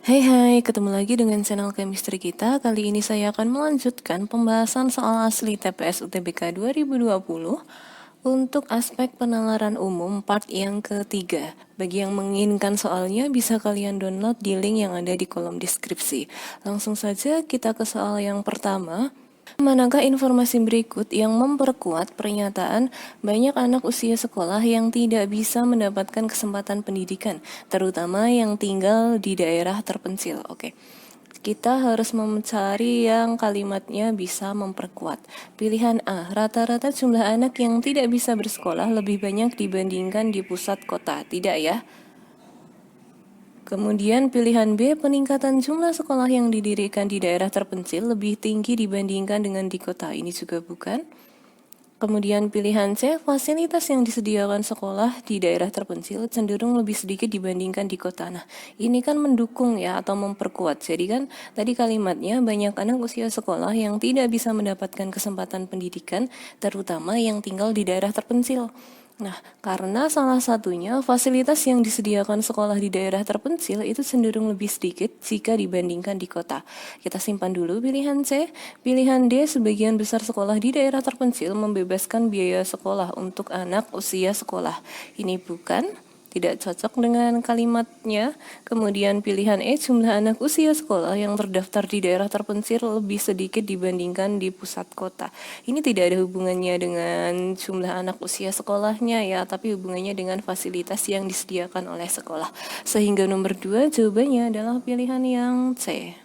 Hai, ketemu lagi dengan channel chemistry kita. Kali ini saya akan melanjutkan pembahasan soal asli TPS UTBK 2020 untuk aspek penalaran umum part yang ketiga. Bagi yang menginginkan soalnya, bisa kalian download di link yang ada di kolom deskripsi. Langsung saja kita ke soal yang pertama. Manakah informasi berikut yang memperkuat pernyataan banyak anak usia sekolah yang tidak bisa mendapatkan kesempatan pendidikan, terutama yang tinggal di daerah terpencil? Oke. Kita harus mencari yang kalimatnya bisa memperkuat. Pilihan A, rata-rata jumlah anak yang tidak bisa bersekolah lebih banyak dibandingkan di pusat kota. Tidak ya? Kemudian pilihan B, peningkatan jumlah sekolah yang didirikan di daerah terpencil lebih tinggi dibandingkan dengan di kota. Ini juga bukan. Kemudian pilihan C, fasilitas yang disediakan sekolah di daerah terpencil cenderung lebih sedikit dibandingkan di kota. Nah, ini kan mendukung ya atau memperkuat. Jadi kan tadi kalimatnya banyak anak usia sekolah yang tidak bisa mendapatkan kesempatan pendidikan, terutama yang tinggal di daerah terpencil. Nah, karena salah satunya fasilitas yang disediakan sekolah di daerah terpencil itu cenderung lebih sedikit jika dibandingkan di kota. Kita simpan dulu pilihan C. Pilihan D, sebagian besar sekolah di daerah terpencil membebaskan biaya sekolah untuk anak usia sekolah. Ini bukan. Tidak cocok dengan kalimatnya. Kemudian pilihan E, jumlah anak usia sekolah yang terdaftar di daerah terpencil lebih sedikit dibandingkan di pusat kota. Ini tidak ada hubungannya dengan jumlah anak usia sekolahnya ya, tapi hubungannya dengan fasilitas yang disediakan oleh sekolah. Sehingga nomor 2 jawabannya adalah pilihan yang C.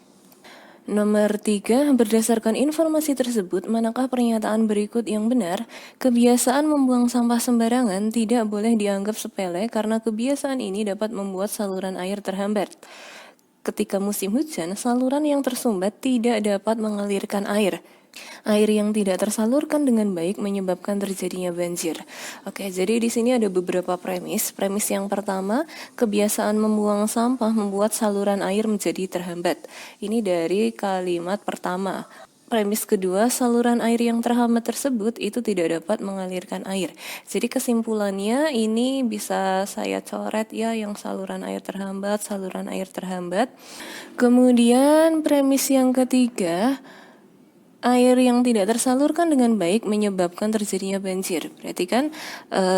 Nomor 3, berdasarkan informasi tersebut, manakah pernyataan berikut yang benar? Kebiasaan membuang sampah sembarangan tidak boleh dianggap sepele karena kebiasaan ini dapat membuat saluran air terhambat. Ketika musim hujan, saluran yang tersumbat tidak dapat mengalirkan air. Air yang tidak tersalurkan dengan baik menyebabkan terjadinya banjir. Oke, jadi di sini ada beberapa premis. Premis yang pertama, kebiasaan membuang sampah membuat saluran air menjadi terhambat. Ini dari kalimat pertama. Premis kedua, saluran air yang terhambat tersebut itu tidak dapat mengalirkan air. Jadi kesimpulannya ini bisa saya coret ya, yang saluran air terhambat, saluran air terhambat. Kemudian premis yang ketiga, air yang tidak tersalurkan dengan baik menyebabkan terjadinya banjir. Berarti kan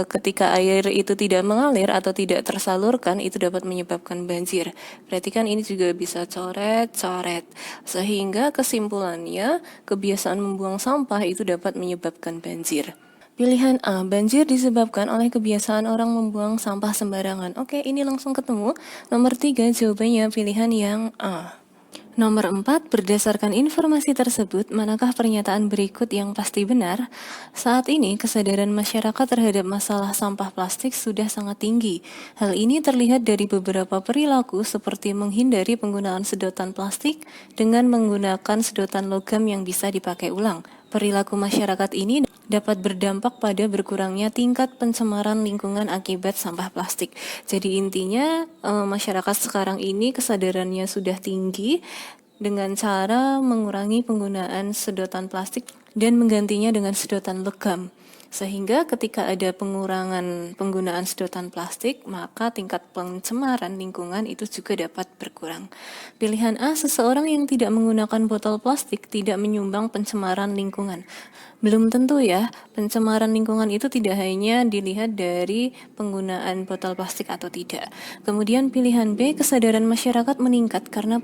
ketika air itu tidak mengalir atau tidak tersalurkan itu dapat menyebabkan banjir. Berarti kan ini juga bisa coret-coret. Sehingga kesimpulannya kebiasaan membuang sampah itu dapat menyebabkan banjir. Pilihan A, banjir disebabkan oleh kebiasaan orang membuang sampah sembarangan. Oke, ini langsung ketemu. Nomor 3 jawabannya pilihan yang A. Nomor 4, berdasarkan informasi tersebut, manakah pernyataan berikut yang pasti benar? Saat ini, kesadaran masyarakat terhadap masalah sampah plastik sudah sangat tinggi. Hal ini terlihat dari beberapa perilaku seperti menghindari penggunaan sedotan plastik dengan menggunakan sedotan logam yang bisa dipakai ulang. Perilaku masyarakat ini dapat berdampak pada berkurangnya tingkat pencemaran lingkungan akibat sampah plastik. Jadi intinya masyarakat sekarang ini kesadarannya sudah tinggi dengan cara mengurangi penggunaan sedotan plastik dan menggantinya dengan sedotan logam. Sehingga ketika ada pengurangan penggunaan sedotan plastik, maka tingkat pencemaran lingkungan itu juga dapat berkurang. Pilihan A, seseorang yang tidak menggunakan botol plastik tidak menyumbang pencemaran lingkungan. Belum tentu ya, pencemaran lingkungan itu tidak hanya dilihat dari penggunaan botol plastik atau tidak. Kemudian pilihan B, kesadaran masyarakat meningkat karena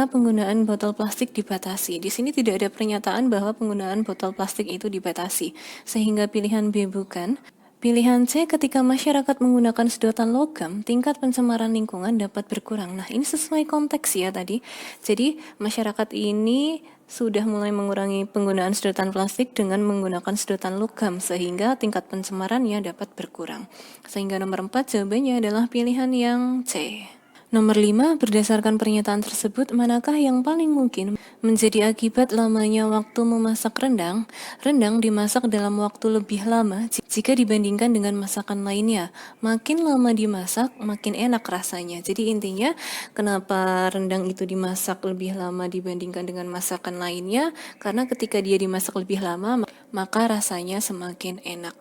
penggunaan botol plastik dibatasi. Di sini tidak ada pernyataan bahwa penggunaan botol plastik itu dibatasi, sehingga pilihan B bukan. Pilihan C, ketika masyarakat menggunakan sedotan logam, tingkat pencemaran lingkungan dapat berkurang. Nah, ini sesuai konteks ya tadi. Jadi, masyarakat ini sudah mulai mengurangi penggunaan sedotan plastik dengan menggunakan sedotan logam, sehingga tingkat pencemarannya dapat berkurang. Sehingga nomor 4 jawabannya adalah pilihan yang C. Nomor 5, berdasarkan pernyataan tersebut, manakah yang paling mungkin menjadi akibat lamanya waktu memasak rendang? Rendang dimasak dalam waktu lebih lama jika dibandingkan dengan masakan lainnya. Makin lama dimasak, makin enak rasanya. Jadi intinya, kenapa rendang itu dimasak lebih lama dibandingkan dengan masakan lainnya? Karena ketika dia dimasak lebih lama, maka rasanya semakin enak.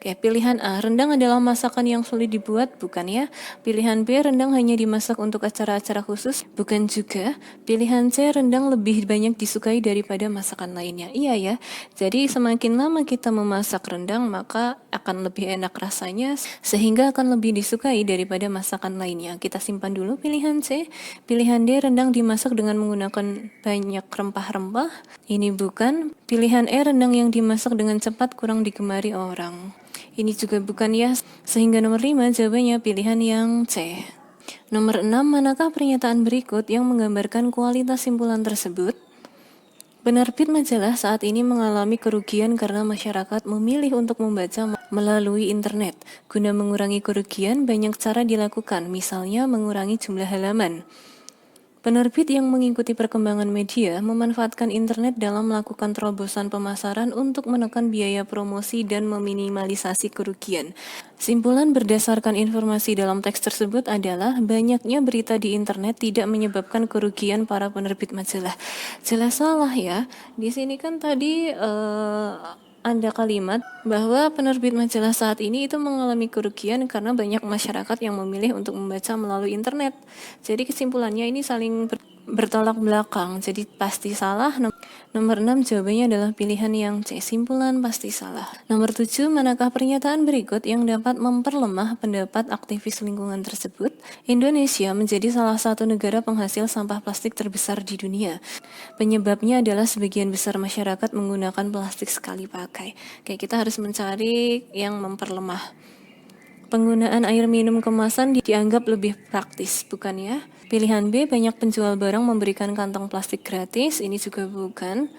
Oke, pilihan A, rendang adalah masakan yang sulit dibuat, bukan ya? Pilihan B, rendang hanya dimasak untuk acara-acara khusus, bukan juga. Pilihan C, rendang lebih banyak disukai daripada masakan lainnya. Iya ya, jadi semakin lama kita memasak rendang, maka akan lebih enak rasanya, sehingga akan lebih disukai daripada masakan lainnya. Kita simpan dulu pilihan C. Pilihan D, rendang dimasak dengan menggunakan banyak rempah-rempah. Ini bukan. Pilihan E, rendang yang dimasak dengan cepat kurang digemari orang. Ini juga bukan ya, sehingga nomor 5 jawabannya pilihan yang C. Nomor 6, manakah pernyataan berikut yang menggambarkan kualitas simpulan tersebut? Penerbit majalah saat ini mengalami kerugian karena masyarakat memilih untuk membaca melalui internet. Guna mengurangi kerugian, banyak cara dilakukan, misalnya mengurangi jumlah halaman. Penerbit yang mengikuti perkembangan media memanfaatkan internet dalam melakukan terobosan pemasaran untuk menekan biaya promosi dan meminimalisasi kerugian. Simpulan berdasarkan informasi dalam teks tersebut adalah banyaknya berita di internet tidak menyebabkan kerugian para penerbit majalah. Jelas salah ya. Di sini kan tadi ada kalimat bahwa penerbit majalah saat ini itu mengalami kerugian karena banyak masyarakat yang memilih untuk membaca melalui internet. Jadi kesimpulannya ini saling bertolak belakang, jadi pasti salah. Nomor 6 jawabannya adalah pilihan yang C, simpulan pasti salah. Nomor 7, manakah pernyataan berikut yang dapat memperlemah pendapat aktivis lingkungan tersebut? Indonesia menjadi salah satu negara penghasil sampah plastik terbesar di dunia. Penyebabnya adalah sebagian besar masyarakat menggunakan plastik sekali pakai. Oke, kita harus mencari yang memperlemah. Penggunaan air minum kemasan dianggap lebih praktis, bukan ya? Pilihan B, banyak penjual barang memberikan kantong plastik gratis, ini juga bukan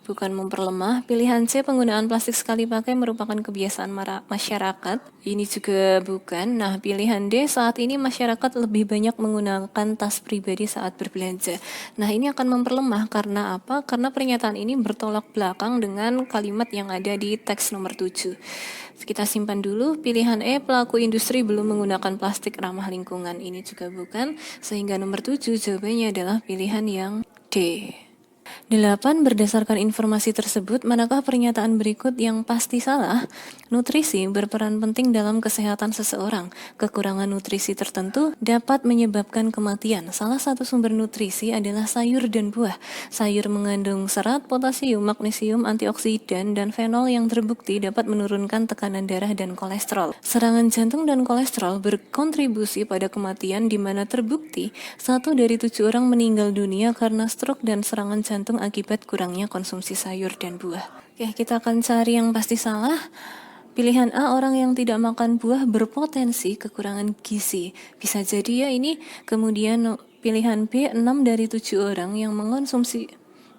memperlemah. Pilihan C, penggunaan plastik sekali pakai merupakan kebiasaan masyarakat, ini juga bukan. Nah, pilihan D, saat ini masyarakat lebih banyak menggunakan tas pribadi saat berbelanja. Nah, ini akan memperlemah karena apa? Karena pernyataan ini bertolak belakang dengan kalimat yang ada di teks nomor 7. Kita simpan dulu. Pilihan E, pelaku industri belum menggunakan plastik ramah lingkungan, ini juga bukan. Sehingga nomor 7 jawabannya adalah pilihan yang D. 8. Berdasarkan informasi tersebut, manakah pernyataan berikut yang pasti salah? Nutrisi berperan penting dalam kesehatan seseorang. Kekurangan nutrisi tertentu dapat menyebabkan kematian. Salah satu sumber nutrisi adalah sayur dan buah. Sayur mengandung serat, potasium, magnesium, antioksidan, dan fenol yang terbukti dapat menurunkan tekanan darah dan kolesterol. Serangan jantung dan kolesterol berkontribusi pada kematian, di mana terbukti 1 dari 7 orang meninggal dunia karena stroke dan serangan jantung akibat kurangnya konsumsi sayur dan buah. Oke, kita akan cari yang pasti salah. Pilihan A, orang yang tidak makan buah berpotensi kekurangan gizi. Bisa jadi ya ini. Kemudian pilihan B, 6 dari 7 orang yang mengonsumsi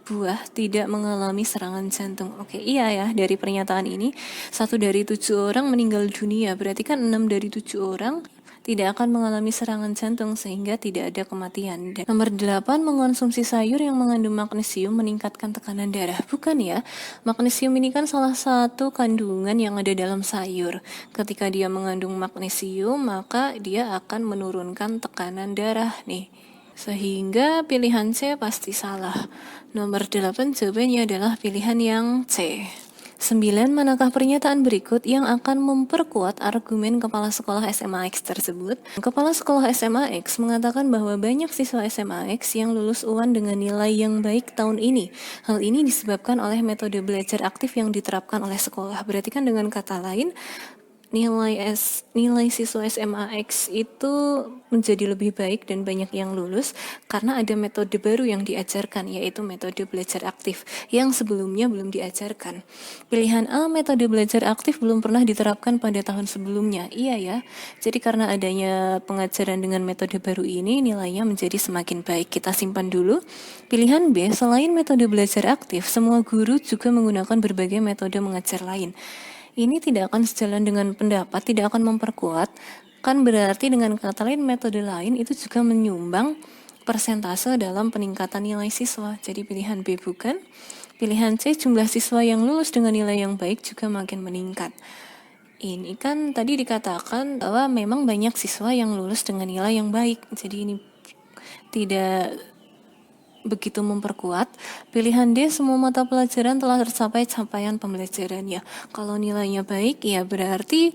buah tidak mengalami serangan jantung. Oke, iya ya, dari pernyataan ini 1 dari 7 orang meninggal dunia, berarti kan 6 dari 7 orang tidak akan mengalami serangan jantung sehingga tidak ada kematian. Dan nomor 8, mengonsumsi sayur yang mengandung magnesium meningkatkan tekanan darah. Bukan ya, magnesium ini kan salah satu kandungan yang ada dalam sayur. Ketika dia mengandung magnesium, maka dia akan menurunkan tekanan darah nih. Sehingga pilihan C pasti salah. Nomor 8 jawabannya adalah pilihan yang C. 9. Manakah pernyataan berikut yang akan memperkuat argumen Kepala Sekolah SMA X tersebut? Kepala Sekolah SMA X mengatakan bahwa banyak siswa SMA X yang lulus UAN dengan nilai yang baik tahun ini. Hal ini disebabkan oleh metode belajar aktif yang diterapkan oleh sekolah. Berarti kan dengan kata lain, nilai siswa SMA X itu menjadi lebih baik dan banyak yang lulus karena ada metode baru yang diajarkan, yaitu metode belajar aktif yang sebelumnya belum diajarkan. Pilihan A, metode belajar aktif belum pernah diterapkan pada tahun sebelumnya. Iya ya, jadi karena adanya pengajaran dengan metode baru ini, nilainya menjadi semakin baik. Kita simpan dulu. Pilihan B, selain metode belajar aktif, semua guru juga menggunakan berbagai metode mengajar lain. Ini tidak akan sejalan dengan pendapat, tidak akan memperkuat. Kan berarti dengan kata lain, metode lain itu juga menyumbang persentase dalam peningkatan nilai siswa. Jadi pilihan B bukan. Pilihan C, jumlah siswa yang lulus dengan nilai yang baik juga makin meningkat. Ini kan tadi dikatakan bahwa memang banyak siswa yang lulus dengan nilai yang baik. Jadi ini tidak begitu memperkuat. Pilihan D, semua mata pelajaran telah tercapai capaian pembelajarannya. Kalau nilainya baik, ya berarti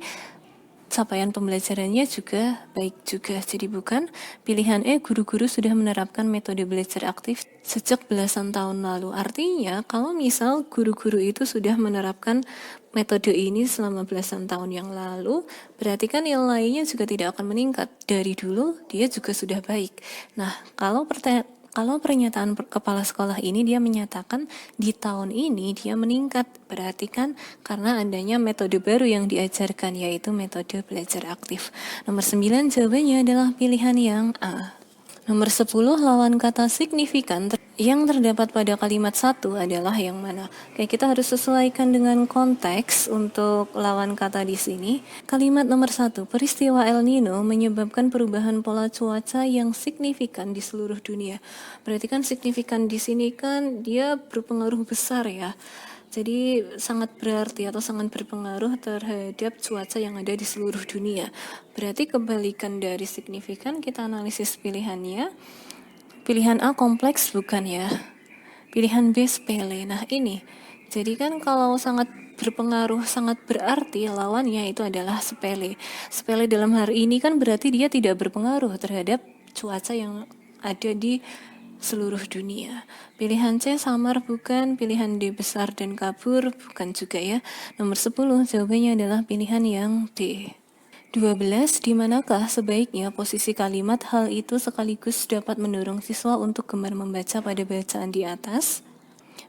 capaian pembelajarannya juga baik juga. Jadi bukan. Pilihan E, guru-guru sudah menerapkan metode belajar aktif sejak belasan tahun lalu. Artinya, kalau misal guru-guru itu sudah menerapkan metode ini selama belasan tahun yang lalu, berarti kan nilainya juga tidak akan meningkat. Dari dulu, dia juga sudah baik. Nah, kalau pernyataan kepala sekolah ini dia menyatakan di tahun ini dia meningkat, berarti kan karena adanya metode baru yang diajarkan, yaitu metode belajar aktif. Nomor 9 jawabannya adalah pilihan yang A. Nomor 10, lawan kata signifikan yang terdapat pada kalimat satu adalah yang mana? Oke, kita harus sesuaikan dengan konteks untuk lawan kata di sini. Kalimat nomor 1, peristiwa El Nino menyebabkan perubahan pola cuaca yang signifikan di seluruh dunia. Berarti kan signifikan di sini kan dia berpengaruh besar ya. Jadi sangat berarti atau sangat berpengaruh terhadap cuaca yang ada di seluruh dunia. Berarti kebalikan dari signifikan, kita analisis pilihannya. Pilihan A kompleks bukan ya? Pilihan B sepele. Nah ini, jadi kan kalau sangat berpengaruh, sangat berarti lawannya itu adalah sepele. Sepele dalam hari ini kan berarti dia tidak berpengaruh terhadap cuaca yang ada di seluruh dunia. Pilihan C samar bukan, pilihan D besar dan kabur bukan juga ya. Nomor 10 jawabannya adalah pilihan yang D. 12. Di manakah sebaiknya posisi kalimat hal itu sekaligus dapat mendorong siswa untuk gemar membaca pada bacaan di atas?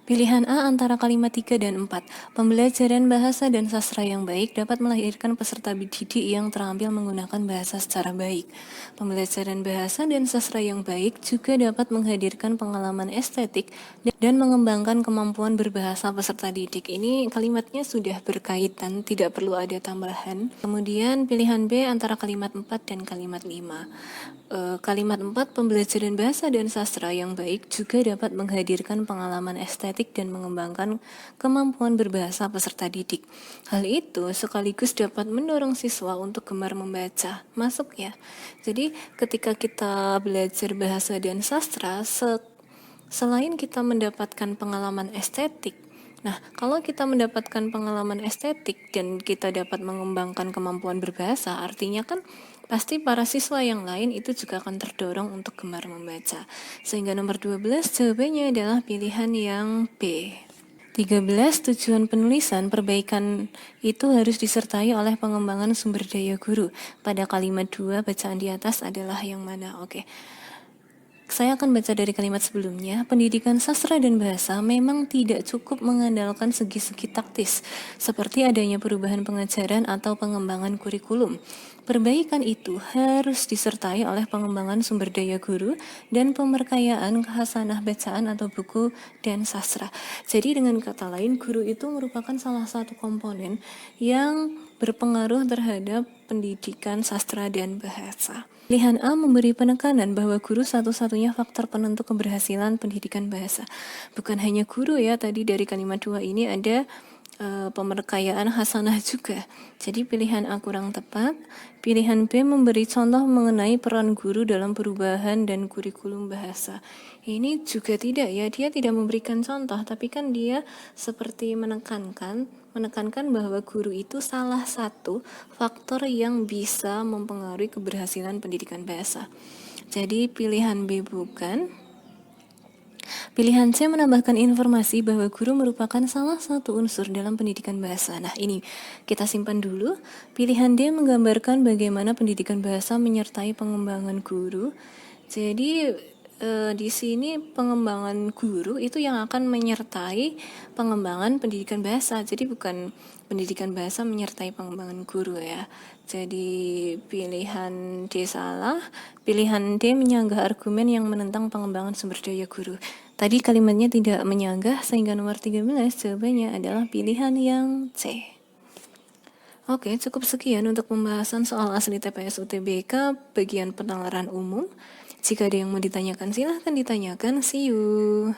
Pilihan A antara kalimat 3 dan 4. Pembelajaran bahasa dan sastra yang baik dapat melahirkan peserta didik yang terampil menggunakan bahasa secara baik. Pembelajaran bahasa dan sastra yang baik juga dapat menghadirkan pengalaman estetik dan mengembangkan kemampuan berbahasa peserta didik. Ini kalimatnya sudah berkaitan, tidak perlu ada tambahan. Kemudian pilihan B antara kalimat 4 dan kalimat 5. Kalimat 4, pembelajaran bahasa dan sastra yang baik juga dapat menghadirkan pengalaman estetik dan mengembangkan kemampuan berbahasa peserta didik. Hal itu sekaligus dapat mendorong siswa untuk gemar membaca. Masuk ya? Jadi ketika kita belajar bahasa dan sastra, selain kita mendapatkan pengalaman estetik, nah, kalau kita mendapatkan pengalaman estetik dan kita dapat mengembangkan kemampuan berbahasa, artinya kan pasti para siswa yang lain itu juga akan terdorong untuk gemar membaca. Sehingga nomor 12 jawabannya adalah pilihan yang B. 13. Tujuan penulisan perbaikan itu harus disertai oleh pengembangan sumber daya guru. Pada kalimat 2 bacaan di atas adalah yang mana? Oke. Saya akan baca dari kalimat sebelumnya. Pendidikan sastra dan bahasa memang tidak cukup mengandalkan segi-segi taktis, seperti adanya perubahan pengajaran atau pengembangan kurikulum. Perbaikan itu harus disertai oleh pengembangan sumber daya guru dan pemerkayaan khasanah bacaan atau buku dan sastra. Jadi dengan kata lain, guru itu merupakan salah satu komponen yang berpengaruh terhadap pendidikan sastra dan bahasa. Pilihan A memberi penekanan bahwa guru satu-satunya faktor penentu keberhasilan pendidikan bahasa. Bukan hanya guru ya, tadi dari kalimat 2 ini ada pemerkayaan hasanah juga. Jadi pilihan A kurang tepat. Pilihan B memberi contoh mengenai peran guru dalam perubahan dan kurikulum bahasa. Ini juga tidak ya, dia tidak memberikan contoh, tapi kan dia seperti menekankan bahwa guru itu salah satu faktor yang bisa mempengaruhi keberhasilan pendidikan bahasa. Jadi pilihan B bukan. Pilihan C menambahkan informasi bahwa guru merupakan salah satu unsur dalam pendidikan bahasa. Nah, ini kita simpan dulu. Pilihan D menggambarkan bagaimana pendidikan bahasa menyertai pengembangan guru. Jadi di sini pengembangan guru itu yang akan menyertai pengembangan pendidikan bahasa. Jadi bukan pendidikan bahasa menyertai pengembangan guru ya. Jadi pilihan D salah. Pilihan D menyanggah argumen yang menentang pengembangan sumber daya guru. Tadi kalimatnya tidak menyanggah, sehingga nomor 13 jawabannya adalah pilihan yang C. Oke, cukup sekian untuk pembahasan soal asli TPS UTBK bagian penalaran umum. Jika ada yang mau ditanyakan, silahkan ditanyakan. See you.